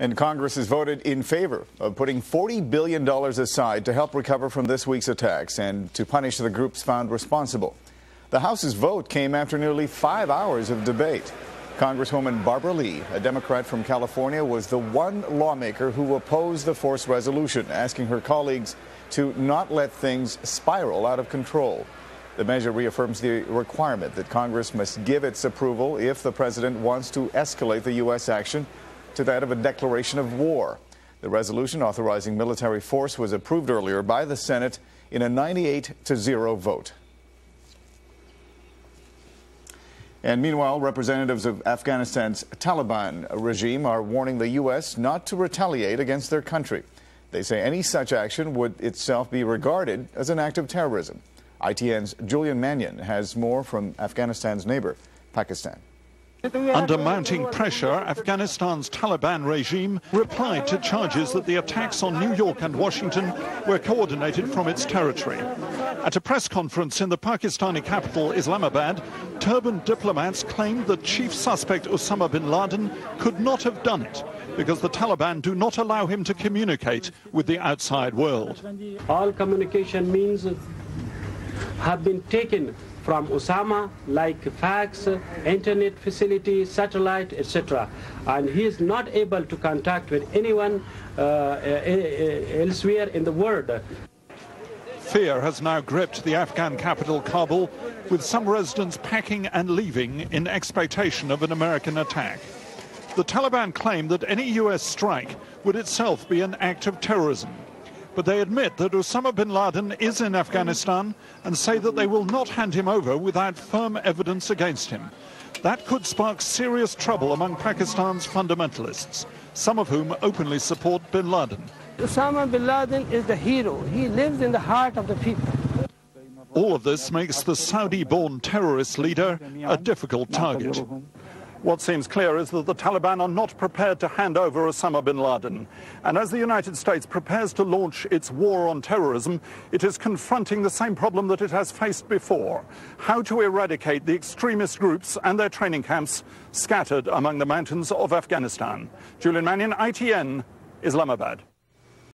And Congress has voted in favor of putting $40 billion aside to help recover from this week's attacks and to punish the groups found responsible. The House's vote came after nearly 5 hours of debate. Congresswoman Barbara Lee, a Democrat from California, was the one lawmaker who opposed the forced resolution, asking her colleagues to not let things spiral out of control. The measure reaffirms the requirement that Congress must give its approval if the president wants to escalate the U.S. action to that of a declaration of war. The resolution authorizing military force was approved earlier by the Senate in a 98-0 vote. And meanwhile, representatives of Afghanistan's Taliban regime are warning the U.S. not to retaliate against their country. They say any such action would itself be regarded as an act of terrorism. ITN's Julian Mannion has more from Afghanistan's neighbor, Pakistan. Under mounting pressure, Afghanistan's Taliban regime replied to charges that the attacks on New York and Washington were coordinated from its territory. At a press conference in the Pakistani capital, Islamabad, turbaned diplomats claimed that chief suspect Osama bin Laden could not have done it because the Taliban do not allow him to communicate with the outside world. All communication means have been taken from Osama, like fax, internet facility, satellite, etc. And he is not able to contact with anyone elsewhere in the world. Fear has now gripped the Afghan capital, Kabul, with some residents packing and leaving in expectation of an American attack. The Taliban claim that any U.S. strike would itself be an act of terrorism. But they admit that Osama bin Laden is in Afghanistan and say that they will not hand him over without firm evidence against him. That could spark serious trouble among Pakistan's fundamentalists, some of whom openly support bin Laden. Osama bin Laden is the hero. He lives in the heart of the people. All of this makes the Saudi-born terrorist leader a difficult target. What seems clear is that the Taliban are not prepared to hand over Osama bin Laden. And as the United States prepares to launch its war on terrorism, it is confronting the same problem that it has faced before: how to eradicate the extremist groups and their training camps scattered among the mountains of Afghanistan. Julian Mannion, ITN, Islamabad.